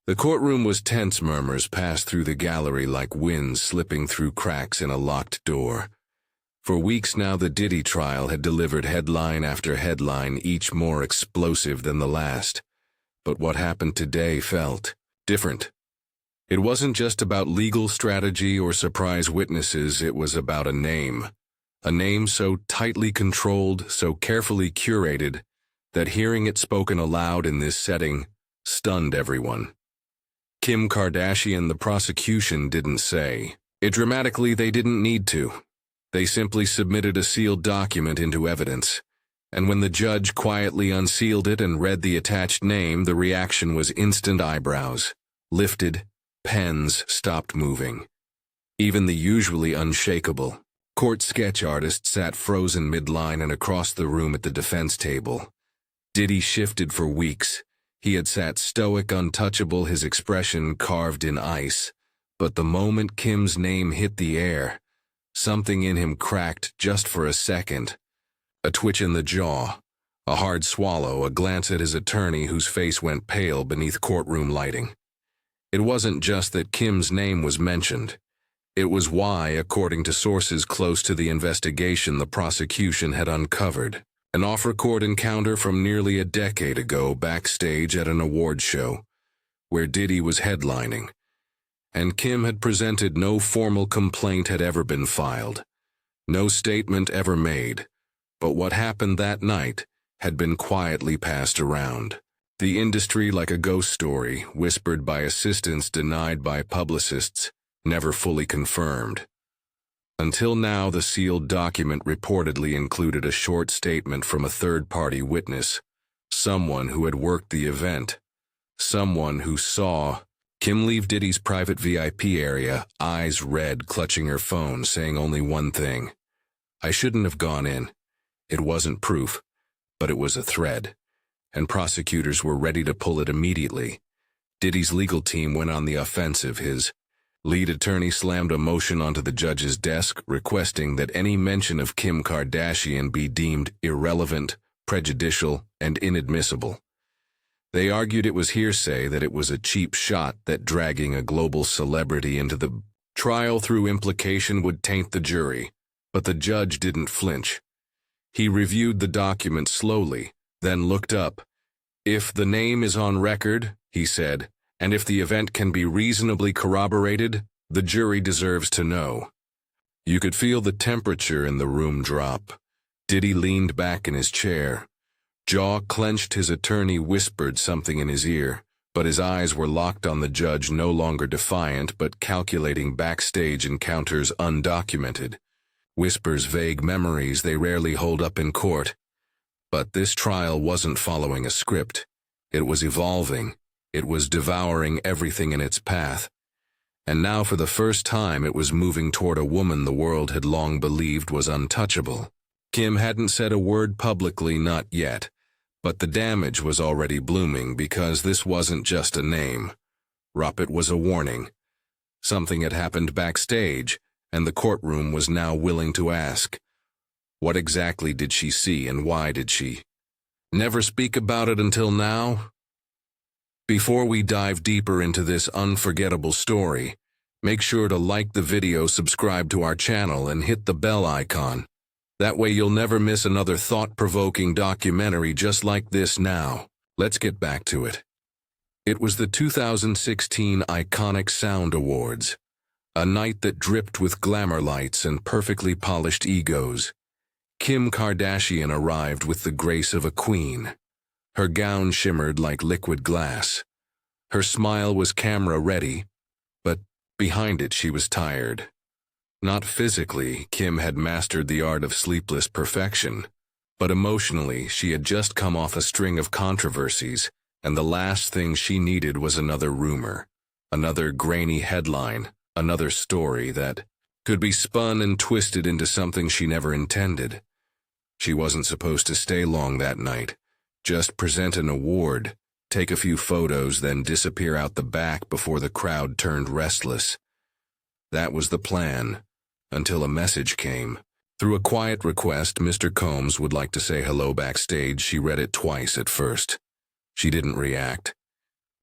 The courtroom was tense. Murmurs passed through the gallery like winds slipping through cracks in a locked door. For weeks now, the Diddy trial had delivered headline after headline, each more explosive than the last. But what happened today felt different. It wasn't just about legal strategy or surprise witnesses, it was about a name. A name so tightly controlled, so carefully curated, that hearing it spoken aloud in this setting stunned everyone. Kim Kardashian. The prosecution didn't say it dramatically. They didn't need to. They simply submitted a sealed document into evidence. And when the judge quietly unsealed it and read the attached name, the reaction was instant. Eyebrows lifted, pens stopped moving. Even the usually unshakable court sketch artist sat frozen midline and across the room at the defense table. Diddy shifted for weeks. He had sat stoic, untouchable, his expression carved in ice. But the moment Kim's name hit the air, something in him cracked just for a second. A twitch in the jaw, a hard swallow, a glance at his attorney whose face went pale beneath courtroom lighting. It wasn't just that Kim's name was mentioned. It was why, according to sources close to the investigation, the prosecution had uncovered an off-record encounter from nearly a decade ago backstage at an awards show, where Diddy was headlining, and Kim had presented. No formal complaint had ever been filed, no statement ever made, but what happened that night had been quietly passed around the industry like a ghost story, whispered by assistants, denied by publicists, never fully confirmed. Until now, the sealed document reportedly included a short statement from a third-party witness, someone who had worked the event, someone who saw Kim leave Diddy's private VIP area, eyes red, clutching her phone, saying only one thing: "I shouldn't have gone in." It wasn't proof, but it was a thread, and prosecutors were ready to pull it immediately. Diddy's legal team went on the offensive. His lead attorney slammed a motion onto the judge's desk, requesting that any mention of Kim Kardashian be deemed irrelevant, prejudicial, and inadmissible. They argued it was hearsay, that it was a cheap shot, that dragging a global celebrity into the trial through implication would taint the jury. But the judge didn't flinch. He reviewed the document slowly, then looked up. "If the name is on record," he said, "and if the event can be reasonably corroborated, the jury deserves to know." You could feel the temperature in the room drop. Diddy leaned back in his chair. Jaw clenched. His attorney whispered something in his ear, but his eyes were locked on the judge, no longer defiant but calculating. Backstage encounters undocumented. Whispers, vague memories, they rarely hold up in court. But this trial wasn't following a script. It was evolving. It was devouring everything in its path. And now, for the first time, it was moving toward a woman the world had long believed was untouchable. Kim hadn't said a word publicly, not yet, but the damage was already blooming, because this wasn't just a name. It was a warning. Something had happened backstage, and the courtroom was now willing to ask, what exactly did she see, and why did she never speak about it until now? Before we dive deeper into this unforgettable story, make sure to like the video, subscribe to our channel, and hit the bell icon. That way you'll never miss another thought-provoking documentary just like this. Now, let's get back to it. It was the 2016 Iconic Sound Awards, a night that dripped with glamour lights and perfectly polished egos. Kim Kardashian arrived with the grace of a queen. Her gown shimmered like liquid glass. Her smile was camera-ready, but behind it she was tired. Not physically, Kim had mastered the art of sleepless perfection, but emotionally she had just come off a string of controversies, and the last thing she needed was another rumor, another grainy headline, another story that could be spun and twisted into something she never intended. She wasn't supposed to stay long that night. Just present an award, take a few photos, then disappear out the back before the crowd turned restless. That was the plan, until a message came. Through a quiet request, Mr. Combs would like to say hello backstage. She read it twice at first. She didn't react.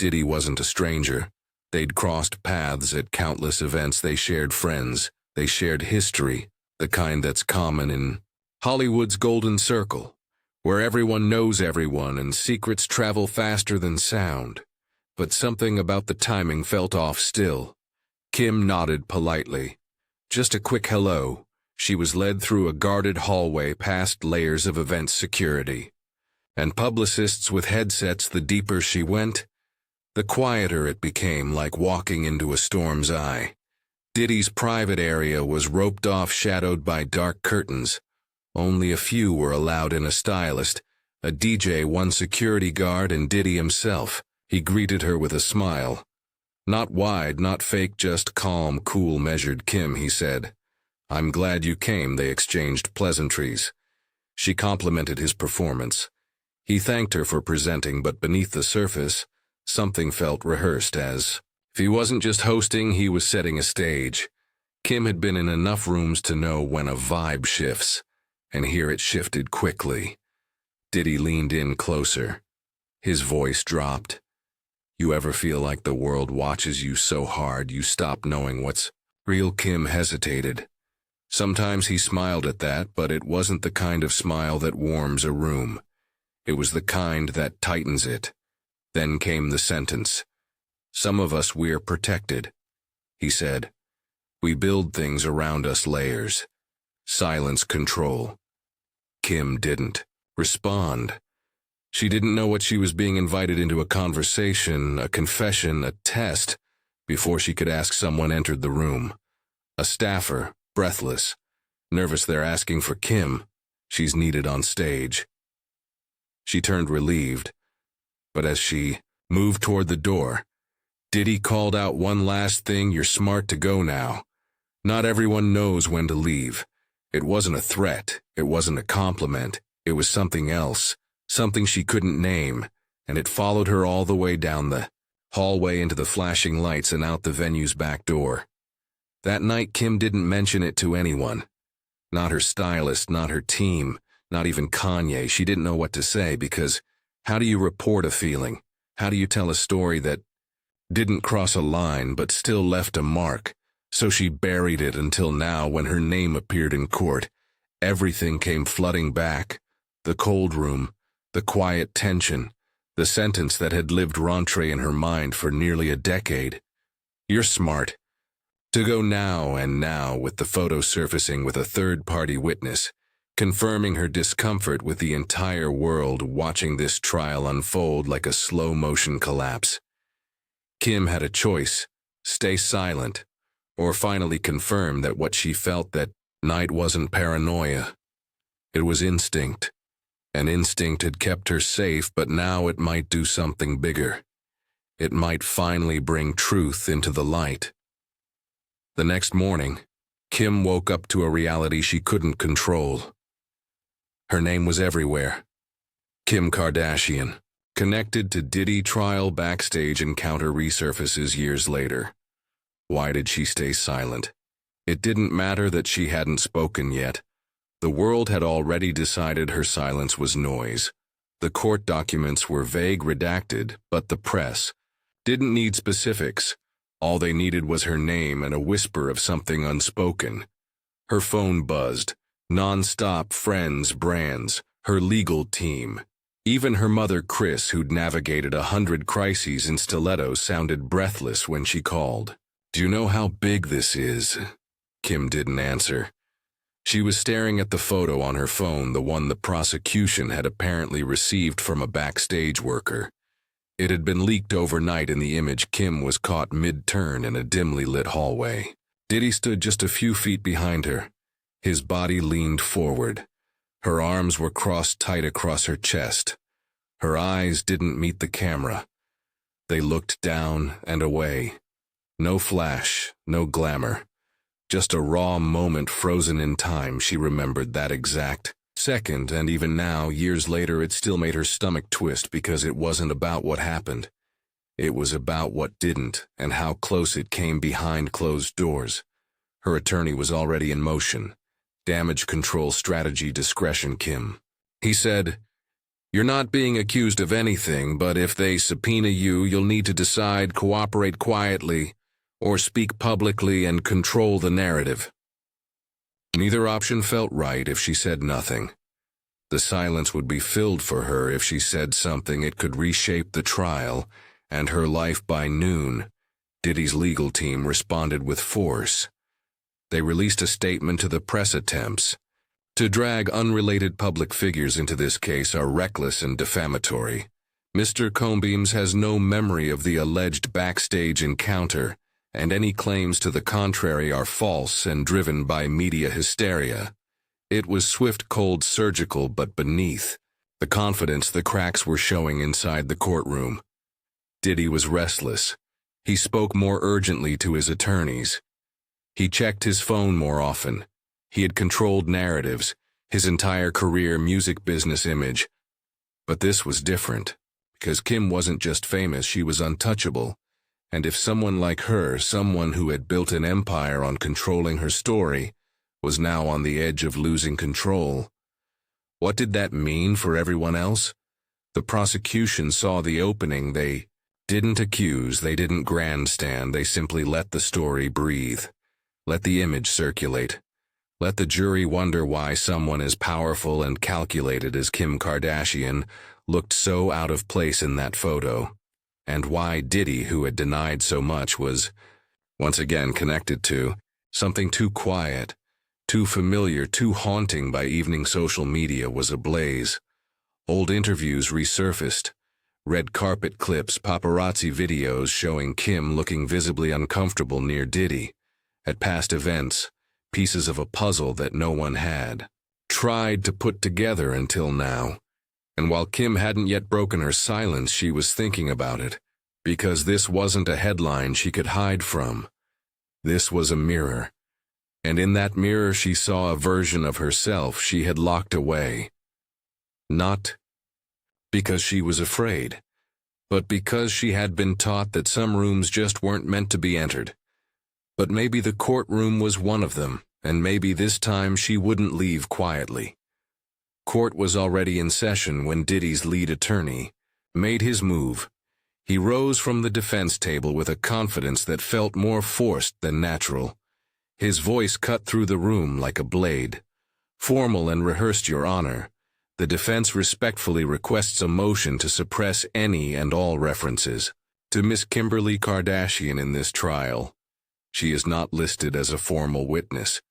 Diddy wasn't a stranger. They'd crossed paths at countless events. They shared friends. They shared history, the kind that's common in Hollywood's golden circle, where everyone knows everyone and secrets travel faster than sound. But something about the timing felt off still. Kim nodded politely. Just a quick hello. She was led through a guarded hallway past layers of event security. And publicists with headsets, the deeper she went, the quieter it became, like walking into a storm's eye. Diddy's private area was roped off, shadowed by dark curtains. Only a few were allowed in: a stylist, a DJ, one security guard, and Diddy himself. He greeted her with a smile. Not wide, not fake, just calm, cool, measured. "Kim," he said. "I'm glad you came." They exchanged pleasantries. She complimented his performance. He thanked her for presenting, but beneath the surface, something felt rehearsed, as if he wasn't just hosting, he was setting a stage. Kim had been in enough rooms to know when a vibe shifts, and here it shifted quickly. Diddy leaned in closer. His voice dropped. "You ever feel like the world watches you so hard you stop knowing what's real?" Kim hesitated. Sometimes he smiled at that, but it wasn't the kind of smile that warms a room. It was the kind that tightens it. Then came the sentence. "Some of us, we're protected," he said. "We build things around us, layers. Silence, control." Kim didn't respond. She didn't know what she was being invited into: a conversation, a confession, a test. Before she could ask, someone entered the room. A staffer, breathless, nervous. "They're asking for Kim. She's needed on stage." She turned, relieved. But as she moved toward the door, Diddy called out one last thing: "You're smart to go now. Not everyone knows when to leave." It wasn't a threat. It wasn't a compliment. It was something else. Something she couldn't name, and it followed her all the way down the hallway, into the flashing lights, and out the venue's back door. That night, Kim didn't mention it to anyone. Not her stylist, not her team, not even Kanye. She didn't know what to say, because how do you report a feeling? How do you tell a story that didn't cross a line but still left a mark? So she buried it until now, when her name appeared in court. Everything came flooding back. The cold room, the quiet tension, the sentence that had lived rentre in her mind for nearly a decade. "You're smart to go now." And now, with the photo surfacing, with a third-party witness, confirming her discomfort, with the entire world watching this trial unfold like a slow-motion collapse, Kim had a choice: stay silent, or finally confirm that what she felt that night wasn't paranoia. It was instinct. And instinct had kept her safe, but now it might do something bigger. It might finally bring truth into the light. The next morning, Kim woke up to a reality she couldn't control. Her name was everywhere. Kim Kardashian, connected to Diddy trial. Backstage encounter resurfaces years later. Why did she stay silent? It didn't matter that she hadn't spoken yet. The world had already decided her silence was noise. The court documents were vague, redacted, but the press didn't need specifics. All they needed was her name and a whisper of something unspoken. Her phone buzzed, non-stop. Friends, brands, her legal team. Even her mother, Chris, who'd navigated 100 crises in stilettos, sounded breathless when she called. "Do you know how big this is?" Kim didn't answer. She was staring at the photo on her phone, the one the prosecution had apparently received from a Backstage worker. It had been leaked overnight. In the image, Kim was caught mid-turn in a dimly lit hallway. Diddy stood just a few feet behind her. His body leaned forward. Her arms were crossed tight across her chest. Her eyes didn't meet the camera. They looked down and away. No flash, no glamour. Just a raw moment frozen in time. She remembered that exact second, and even now, years later, it still made her stomach twist, because it wasn't about what happened. It was about what didn't, and how close it came behind closed doors. Her attorney was already in motion. "Damage control strategy, discretion, Kim," he said. You're not being accused of anything, but if they subpoena you, you'll need to decide cooperate quietly or speak publicly and control the narrative. Neither option felt right if she said nothing. The silence would be filled for her if she said something. It could reshape the trial and her life. By noon, Diddy's legal team responded with force. They released a statement to the press. Attempts to drag unrelated public figures into this case are reckless and defamatory. Mr. Combs has no memory of the alleged backstage encounter, and any claims to the contrary are false and driven by media hysteria. It was swift, cold, surgical, but beneath the confidence the cracks were showing inside the courtroom. Diddy was restless. He spoke more urgently to his attorneys. He checked his phone more often. He had controlled narratives, his entire career, music business image. But this was different, because Kim wasn't just famous, she was untouchable. And if someone like her, someone who had built an empire on controlling her story, was now on the edge of losing control, what did that mean for everyone else? The prosecution saw the opening. They didn't accuse, they didn't grandstand, they simply let the story breathe. Let the image circulate. Let the jury wonder why someone as powerful and calculated as Kim Kardashian looked so out of place in that photo, and why Diddy, who had denied so much, was once again connected to something too quiet, too familiar, too haunting. By evening, social media was ablaze. Old interviews resurfaced, red carpet clips, paparazzi videos showing Kim looking visibly uncomfortable near Diddy at past events, pieces of a puzzle that no one had tried to put together until now. And while Kim hadn't yet broken her silence, she was thinking about it, because this wasn't a headline she could hide from. This was a mirror, and in that mirror she saw a version of herself she had locked away. Not because she was afraid, but because she had been taught that some rooms just weren't meant to be entered. But maybe the courtroom was one of them, and maybe this time she wouldn't leave quietly. Court was already in session when Diddy's lead attorney made his move. He rose from the defense table with a confidence that felt more forced than natural. His voice cut through the room like a blade. Formal and rehearsed, Your Honor. The defense respectfully requests a motion to suppress any and all references to Miss Kimberly Kardashian in this trial. She is not listed as a formal witness.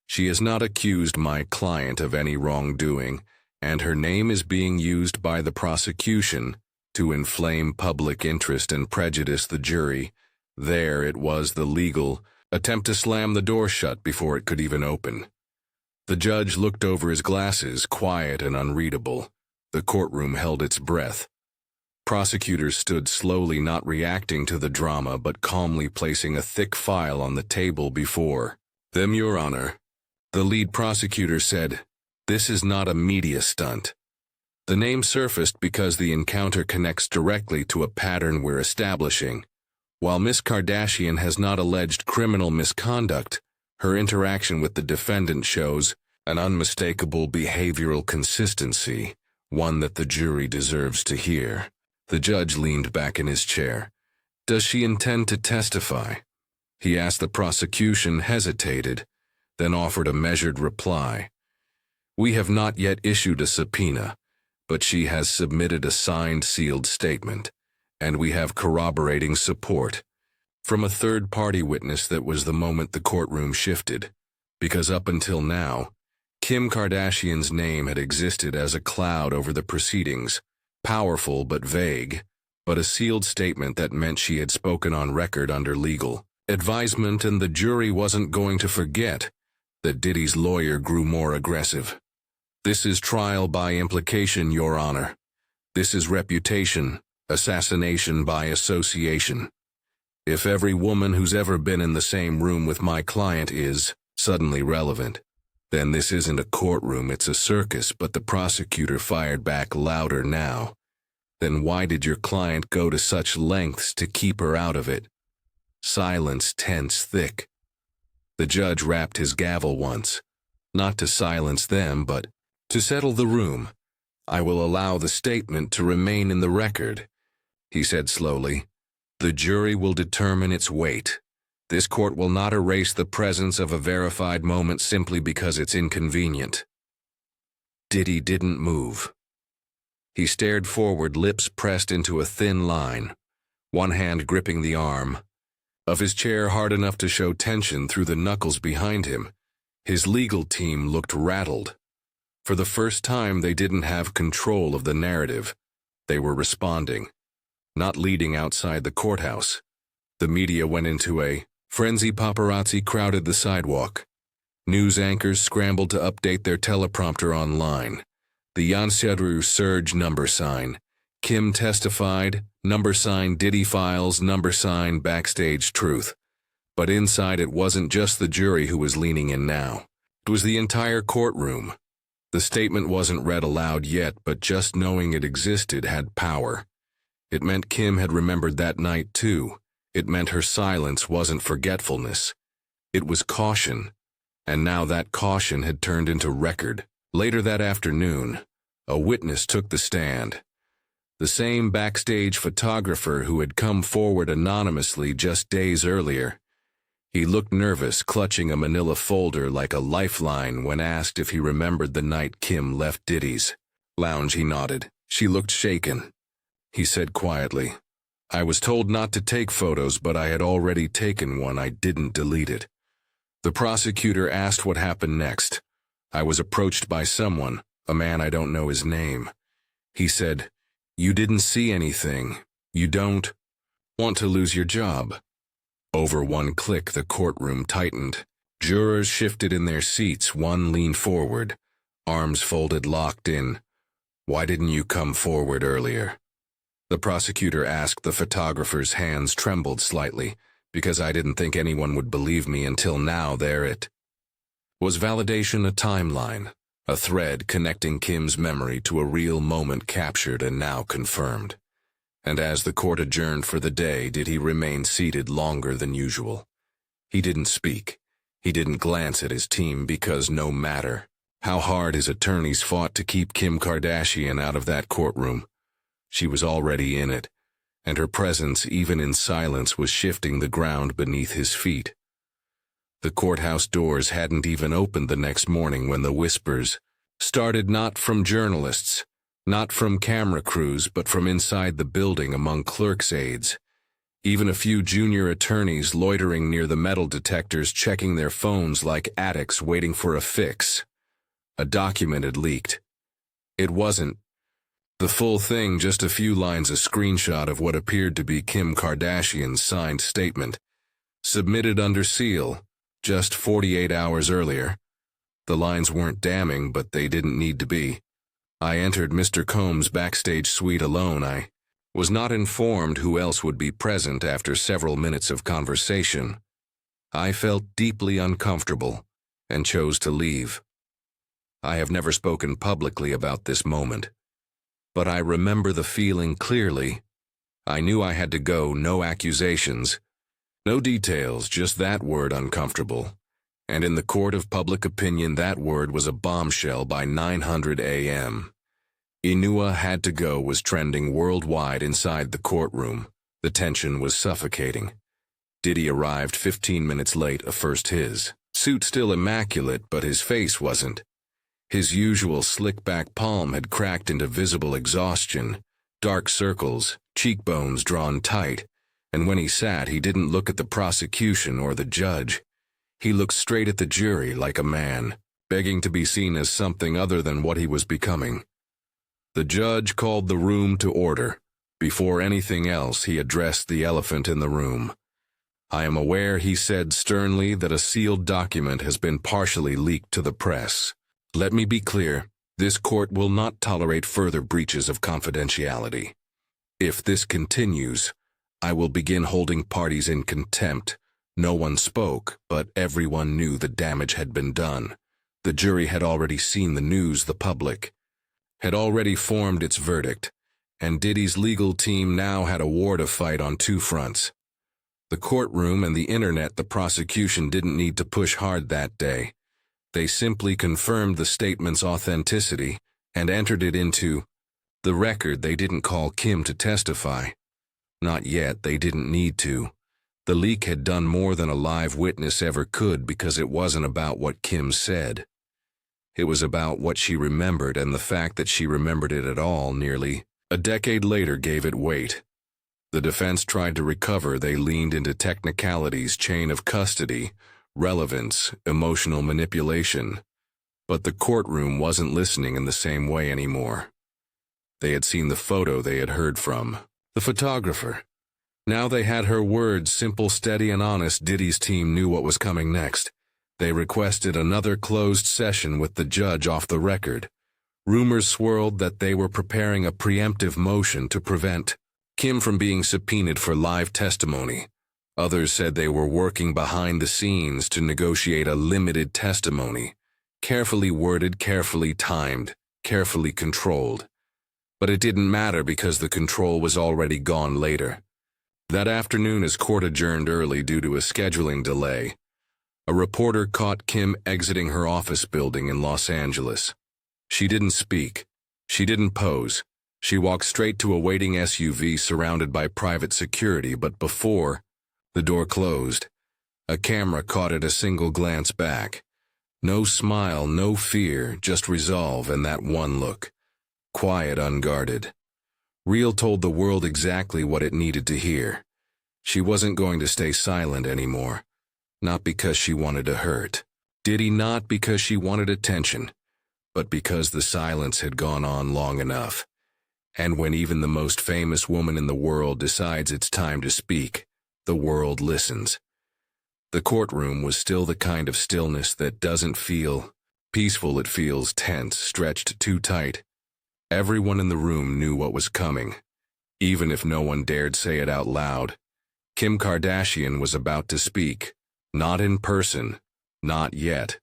She has not accused my client of any wrongdoing, and her name is being used by the prosecution to inflame public interest and prejudice the jury. There it was, the legal attempt to slam the door shut before it could even open. The judge looked over his glasses, quiet and unreadable. The courtroom held its breath. Prosecutors stood slowly, not reacting to the drama, but calmly placing a thick file on the table before them. Your Honor, the lead prosecutor said, this is not a media stunt. The name surfaced because the encounter connects directly to a pattern we're establishing. While Miss Kardashian has not alleged criminal misconduct, her interaction with the defendant shows an unmistakable behavioral consistency, one that the jury deserves to hear. The judge leaned back in his chair. Does she intend to testify? He asked. The prosecution hesitated, then offered a measured reply. We have not yet issued a subpoena, but she has submitted a signed, sealed statement, and we have corroborating support from a third-party witness. That was the moment the courtroom shifted, because up until now, Kim Kardashian's name had existed as a cloud over the proceedings, powerful but vague, but a sealed statement that meant she had spoken on record under legal advisement, and the jury wasn't going to forget that. Diddy's lawyer grew more aggressive. This is trial by implication, Your Honor. This is reputation, assassination by association. If every woman who's ever been in the same room with my client is suddenly relevant, then this isn't a courtroom, it's a circus. But the prosecutor fired back louder now. Then why did your client go to such lengths to keep her out of it? Silence, tense, thick. The judge rapped his gavel once, not to silence them, but to settle the room. "I will allow the statement to remain in the record," he said slowly. "The jury will determine its weight. This court will not erase the presence of a verified moment simply because it's inconvenient." Diddy didn't move. He stared forward, lips pressed into a thin line, one hand gripping the arm of his chair hard enough to show tension through the knuckles behind him. His legal team looked rattled. For the first time, they didn't have control of the narrative. They were responding, not leading outside the courthouse. The media went into a frenzy. Paparazzi crowded the sidewalk. News anchors scrambled to update their teleprompter online. The Yansiadru surge $, Kim testified, $, Diddy files, $, Backstage truth. But inside it wasn't just the jury who was leaning in now. It was the entire courtroom. The statement wasn't read aloud yet, but just knowing it existed had power. It meant Kim had remembered that night too. It meant her silence wasn't forgetfulness. It was caution. And now that caution had turned into record. Later that afternoon, a witness took the stand. The same Backstage photographer who had come forward anonymously just days earlier. He looked nervous, clutching a manila folder like a lifeline when asked if he remembered the night Kim left Diddy's lounge. He nodded. She looked shaken. He said quietly, "I was told not to take photos, but I had already taken one. I didn't delete it." The prosecutor asked what happened next. "I was approached by someone, a man I don't know his name." He said, "You didn't see anything. You don't want to lose your job." Over one click, the courtroom tightened. Jurors shifted in their seats. One leaned forward, arms folded, locked in. "Why didn't you come forward earlier?" The prosecutor asked. The photographer's hands trembled slightly. "Because I didn't think anyone would believe me until now." There it was. Validation, a timeline, a thread connecting Kim's memory to a real moment captured and now confirmed. And as the court adjourned for the day, Diddy remained seated longer than usual. He didn't speak. He didn't glance at his team, because no matter how hard his attorneys fought to keep Kim Kardashian out of that courtroom, she was already in it, and her presence, even in silence, was shifting the ground beneath his feet. The courthouse doors hadn't even opened the next morning when the whispers started, not from journalists, not from camera crews, but from inside the building among clerks' aides. Even a few junior attorneys loitering near the metal detectors, checking their phones like addicts waiting for a fix. A document had leaked. It wasn't the full thing, just a few lines, a screenshot of what appeared to be Kim Kardashian's signed statement, submitted under seal just 48 hours earlier. The lines weren't damning, but they didn't need to be. "I entered Mr. Combs' backstage suite alone. I was not informed who else would be present. After several minutes of conversation, I felt deeply uncomfortable and chose to leave. I have never spoken publicly about this moment, but I remember the feeling clearly. I knew I had to go. No accusations, no details, just that word, uncomfortable. And in the court of public opinion, that word was a bombshell. By 900 a.m., Inua had to go was trending worldwide. Inside the courtroom, the tension was suffocating. Diddy arrived 15 minutes late, his suit still immaculate, but his face wasn't. His usual slick-back palm had cracked into visible exhaustion, dark circles, cheekbones drawn tight, and when he sat, he didn't look at the prosecution or the judge. He looked straight at the jury, like a man begging to be seen as something other than what he was becoming. The judge called the room to order. Before anything else, he addressed the elephant in the room. "I am aware," he said sternly, "that a sealed document has been partially leaked to the press. Let me be clear, this court will not tolerate further breaches of confidentiality. If this continues, I will begin holding parties in contempt." No one spoke, but everyone knew the damage had been done. The jury had already seen the news. The public had already formed its verdict, and Diddy's legal team now had a war to fight on two fronts. The courtroom and the internet. The prosecution didn't need to push hard that day. They simply confirmed the statement's authenticity, and entered it into the record. They didn't call Kim to testify. Not yet, they didn't need to. The leak had done more than a live witness ever could because it wasn't about what Kim said. It was about what she remembered, and the fact that she remembered it at all nearly a decade later gave it weight. The defense tried to recover. They leaned into technicalities, chain of custody, relevance, emotional manipulation. But the courtroom wasn't listening in the same way anymore. They had seen the photo, they had heard from the photographer. Now they had her words, simple, steady, and honest. Diddy's team knew what was coming next. They requested another closed session with the judge off the record. Rumors swirled that they were preparing a preemptive motion to prevent Kim from being subpoenaed for live testimony. Others said they were working behind the scenes to negotiate a limited testimony, carefully worded, carefully timed, carefully controlled. But it didn't matter because the control was already gone later. That afternoon, as court adjourned early due to a scheduling delay, a reporter caught Kim exiting her office building in Los Angeles. She didn't speak. She didn't pose. She walked straight to a waiting SUV surrounded by private security, but before the door closed, a camera caught it. A single glance back. No smile, no fear, just resolve, and that one look. Quiet, unguarded. Real told the world exactly what it needed to hear. She wasn't going to stay silent anymore. Not because she wanted to hurt Diddy, not because she wanted attention, but because the silence had gone on long enough. And when even the most famous woman in the world decides it's time to speak, the world listens. The courtroom was still the kind of stillness that doesn't feel peaceful, it feels tense, stretched too tight. Everyone in the room knew what was coming, even if no one dared say it out loud. Kim Kardashian was about to speak, not in person, not yet,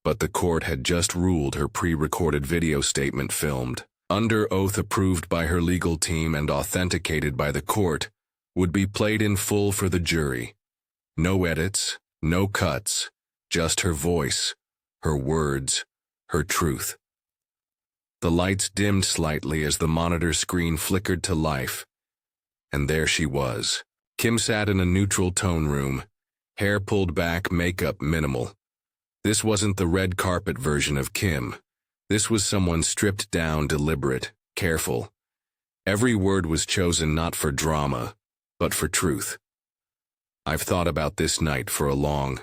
but the court had just ruled her pre-recorded video statement, filmed under oath, approved by her legal team and authenticated by the court, would be played in full for the jury. No edits, no cuts, just her voice, her words, her truth. The lights dimmed slightly as the monitor screen flickered to life, and there she was. Kim sat in a neutral tone room, hair pulled back, makeup minimal. This wasn't the red carpet version of Kim. This was someone stripped down, deliberate, careful. Every word was chosen not for drama, but for truth. I've thought about this night for a long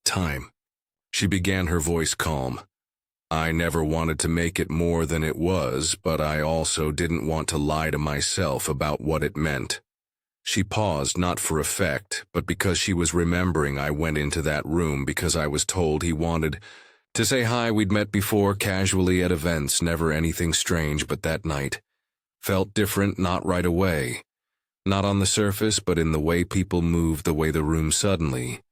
time. She began, her voice calm. I never wanted to make it more than it was, but I also didn't want to lie to myself about what it meant. She paused, not for effect, but because she was remembering. I went into that room because I was told he wanted to say hi. We'd met before, casually at events, never anything strange, but that night felt different, not right away. Not on the surface, but in the way people moved, the way the room suddenly